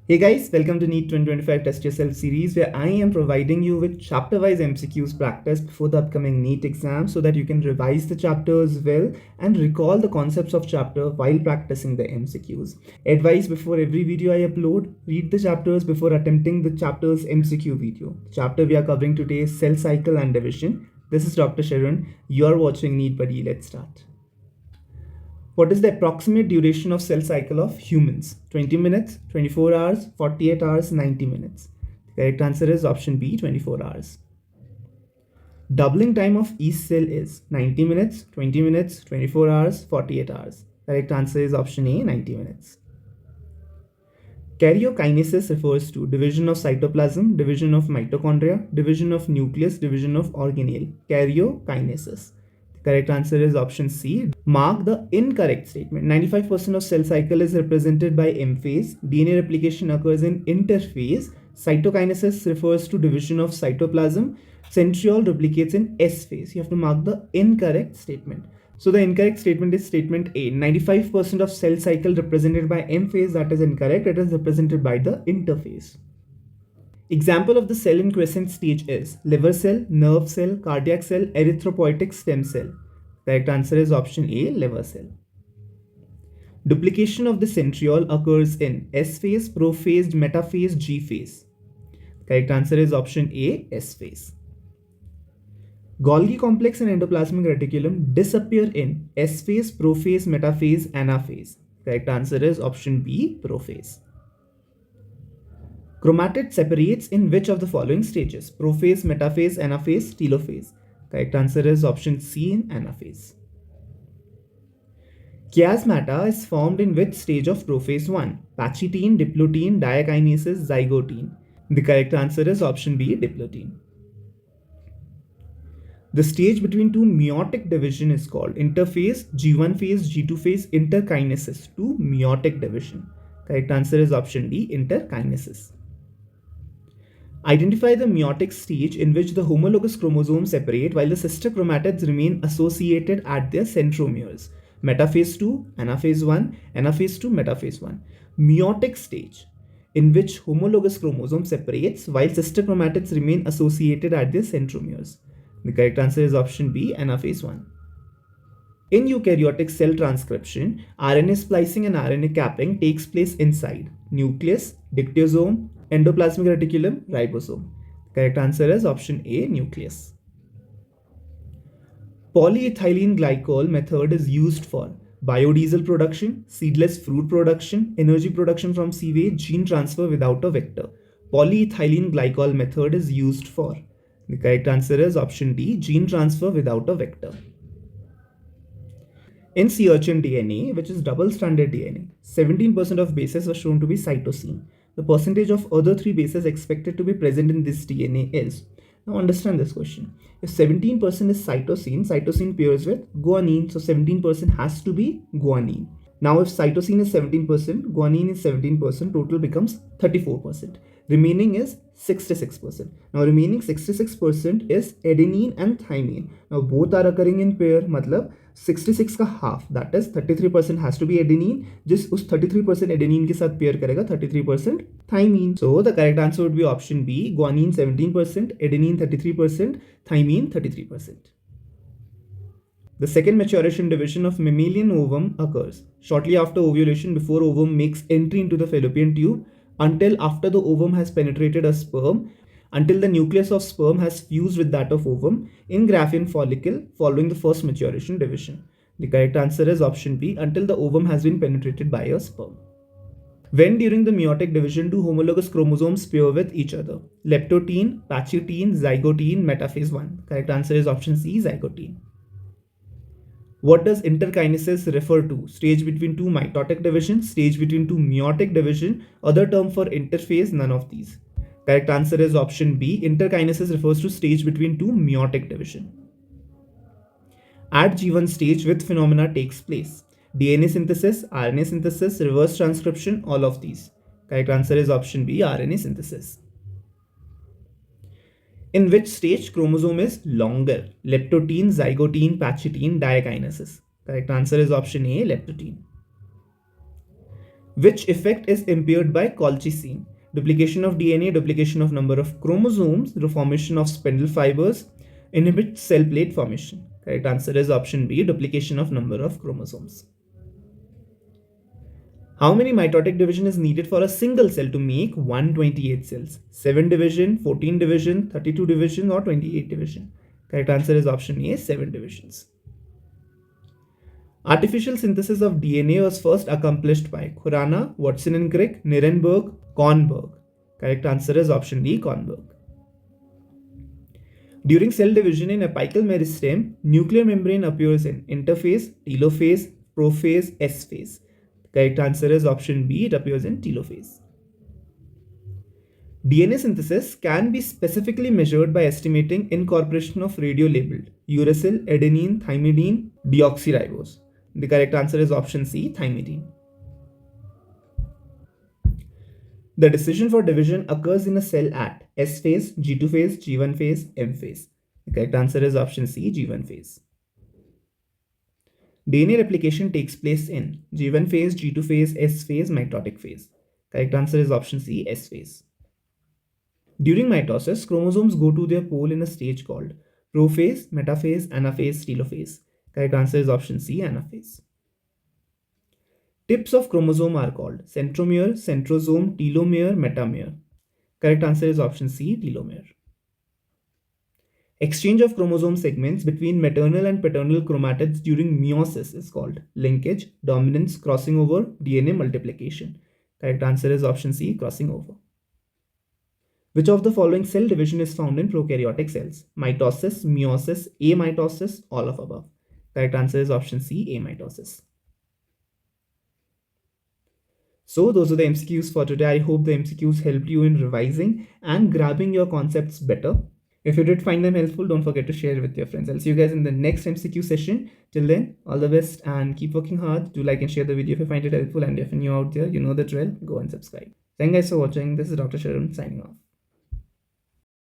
Hey guys, welcome to NEET 2025 Test Yourself series where I am providing you with chapter-wise MCQs practice before the upcoming NEET exam so that you can revise the chapters well and recall the concepts of chapter while practicing the MCQs. Advice before every video I upload, read the chapters before attempting the chapter's MCQ video. The chapter we are covering today is cell cycle and division. This is Dr. Sharun. You are watching NEET Buddy. Let's start. What is the approximate duration of cell cycle of humans? 20 minutes, 24 hours, 48 hours, 90 minutes. The correct answer is option B, 24 hours. Doubling time of each cell is 90 minutes, 20 minutes, 24 hours, 48 hours. Correct answer is option A, 90 minutes. Karyokinesis refers to division of cytoplasm, division of mitochondria, division of nucleus, division of organelle. Karyokinesis. Correct answer is option C. Mark the incorrect statement. 95% of cell cycle is represented by M phase. DNA replication occurs in interphase. Cytokinesis refers to division of cytoplasm. Centriole replicates in S phase. You have to mark the incorrect statement. So the incorrect statement is statement A. 95% of cell cycle represented by M phase. That is incorrect. It is represented by the interphase. Example of the cell in quiescent stage is liver cell, nerve cell, cardiac cell, erythropoietic stem cell. Correct answer is option A, liver cell. Duplication of the centriole occurs in S phase, prophase, metaphase, G phase. Correct answer is option A, S phase. Golgi complex and endoplasmic reticulum disappear in S phase, prophase, metaphase, anaphase. Correct answer is option B, prophase. Chromatid separates in which of the following stages? Prophase, metaphase, anaphase, telophase. Correct answer is option C in anaphase. Chiasmata is formed in which stage of prophase 1? Pachytene, diploatine, diakinesis, zygotine. The correct answer is option B, diploatine. The stage between two meiotic division is called interphase, G1 phase, G2 phase, interkinesis. Two meiotic division. Correct answer is option D, interkinesis. Identify the meiotic stage in which the homologous chromosomes separate while the sister chromatids remain associated at their centromeres. Metaphase 2, anaphase 1, anaphase 2, metaphase 1. Meiotic stage in which homologous chromosome separates while sister chromatids remain associated at their centromeres. The correct answer is option B, anaphase 1. In eukaryotic cell transcription, RNA splicing and RNA capping takes place inside nucleus, dictosome, endoplasmic reticulum, ribosome. Correct answer is option A, nucleus. Polyethylene glycol method is used for biodiesel production, seedless fruit production, energy production from sewage, gene transfer without a vector. Polyethylene glycol method is used for. The correct answer is option D, gene transfer without a vector. In sea urchin DNA, which is double-stranded DNA, 17% of bases were shown to be cytosine. The percentage of other three bases expected to be present in this DNA is. Now understand this question. If 17% is cytosine, cytosine pairs with guanine, so 17% has to be guanine. Now if cytosine is 17%, guanine is 17%, total becomes 34%. Remaining is 66%. Now remaining 66% is adenine and thymine. Now both are occurring in pair, matlab 66 का half, that is 33% has to be adenine, जिस उस 33% adenine के साथ pair करेगा 33% thymine. So the correct answer would be option B, guanine 17%, adenine 33%, thymine 33%. The second maturation division of mammalian ovum occurs shortly after ovulation, before ovum makes entry into the fallopian tube, until after the ovum has penetrated a sperm, until the nucleus of sperm has fused with that of ovum in Graafian follicle following the first maturation division. The correct answer is option B, until the ovum has been penetrated by a sperm. When during the meiotic division do homologous chromosomes pair with each other? Leptotene, pachytene, zygotene, metaphase 1. Correct answer is option C, zygotene. What does interkinesis refer to? Stage between two mitotic division, stage between two meiotic division, other term for interphase, none of these. Correct answer is option B. Interkinesis refers to stage between two meiotic division. At G1 stage, which phenomena takes place? DNA synthesis, RNA synthesis, reverse transcription, all of these. Correct answer is option B, RNA synthesis. In which stage chromosome is longer? Leptotene, zygotene, pachytene, diakinesis. Correct answer is option A, leptotene. Which effect is impaired by colchicine? Duplication of DNA, duplication of number of chromosomes, the formation of spindle fibers, inhibits cell plate formation. Correct answer is option B, duplication of number of chromosomes. How many mitotic division is needed for a single cell to make 128 cells? 7 division, 14 division, 32 division, or 28 division? Correct answer is option A, 7 divisions. Artificial synthesis of DNA was first accomplished by Khurana, Watson and Crick, Nirenberg, Kornberg. Correct answer is option D, Kornberg. During cell division in apical meristem, nuclear membrane appears in interphase, telophase, prophase, S phase. Correct answer is option B, it appears in telophase. DNA synthesis can be specifically measured by estimating incorporation of radio-labeled uracil, adenine, thymidine, deoxyribose. The correct answer is option C, thymidine. The decision for division occurs in a cell at S phase, G2 phase, G1 phase, M phase. The correct answer is option C, G1 phase. DNA replication takes place in G1 phase, G2 phase, S phase, mitotic phase. Correct answer is option C, S phase. During mitosis, chromosomes go to their pole in a stage called prophase, metaphase, anaphase, telophase. Correct answer is option C, anaphase. Tips of chromosome are called centromere, centrosome, telomere, metamere. Correct answer is option C, telomere. Exchange of chromosome segments between maternal and paternal chromatids during meiosis is called linkage, dominance, crossing over, DNA multiplication. Correct answer is option C, crossing over. Which of the following cell division is found in prokaryotic cells? Mitosis, meiosis, amitosis, all of above. Correct answer is option C, amitosis. So those are the MCQs for today. I hope the MCQs helped you in revising and grabbing your concepts better. If you did find them helpful, don't forget to share it with your friends. I'll see you guys in the next MCQ session. Till then, all the best and keep working hard. Do like and share the video if you find it helpful. And if you're new out there, you know the drill. Go and subscribe. Thank you guys for watching. This is Dr. Sharun signing off.